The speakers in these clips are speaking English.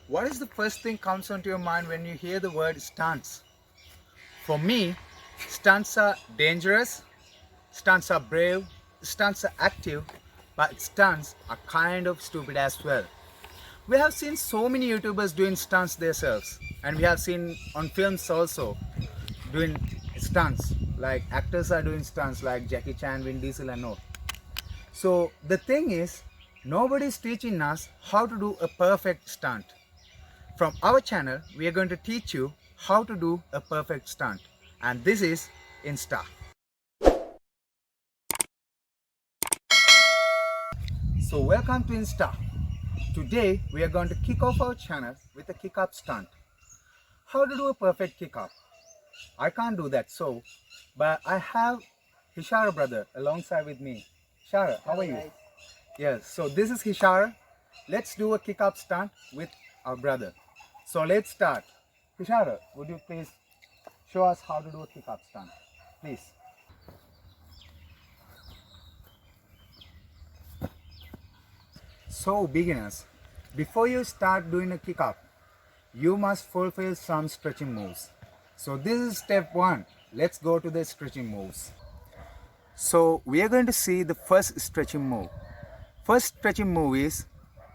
What is the first thing comes onto your mind when you hear the word stunts? For me, stunts are dangerous, stunts are brave, stunts are active, but stunts are kind of stupid as well. We have seen so many YouTubers doing stunts themselves, and we have seen on films also doing stunts, like actors are doing stunts like Jackie Chan, Vin Diesel and all. So the thing is, nobody is teaching us how to do a perfect stunt. From our channel, we are going to teach you how to do a perfect stunt, and this is Insta. So welcome to Insta. Today we are going to kick off our channel with a kick up stunt. How to do a perfect kick up? I can't do that, but I have Hishara brother alongside with me. Hishara, how are you? Yes, so this is Hishara. Let's do a kick up stunt with our brother. So let's start. Hishara, would you please show us how to do a kick up stunt? Please. So beginners, before you start doing a kick up, you must fulfill some stretching moves. So this is step 1. Let's go to the stretching moves. So we are going to see the first stretching move. First stretching move is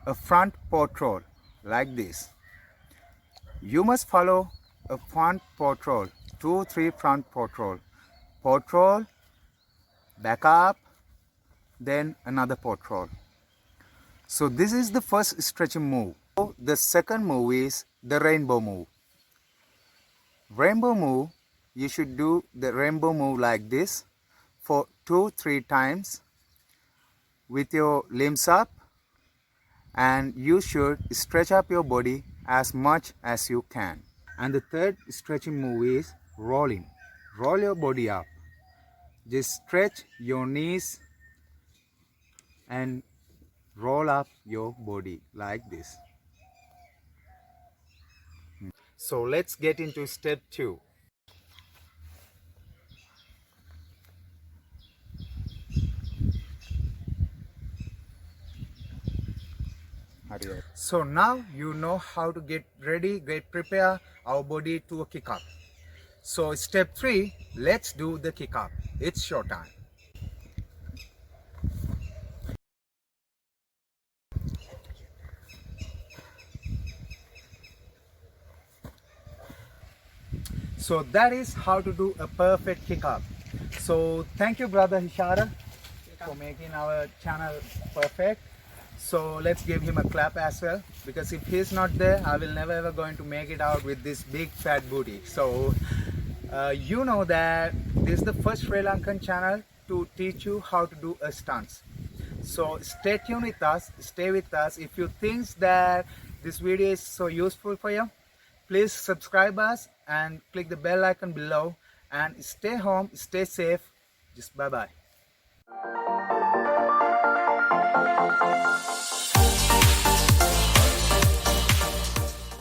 a front pot roll, like this. You must follow a front pot roll, 2-3 front pot roll, back up, then another pot roll. So this is the first stretching move. The second move is the rainbow move. Rainbow move, you should do the rainbow move like this for 2-3 times with your limbs up, and you should stretch up your body as much as you can. And the third stretching move is rolling. Roll your body up. Just stretch your knees and roll up your body like this. So let's get into step 2. So now you know how to get ready, prepare our body to a kick up. So step 3, let's do the kick up. It's your time. So that is how to do a perfect kick up. So thank you brother Hishara for making our channel perfect. So let's give him a clap as well, because if he's not there, I will never ever going to make it out with this big fat booty. So you know that this is the first Sri Lankan channel to teach you how to do a stunts. So stay tuned with us, stay with us. If you think that this video is so useful for you, please subscribe us and click the bell icon below, and stay home, stay safe. Just bye bye.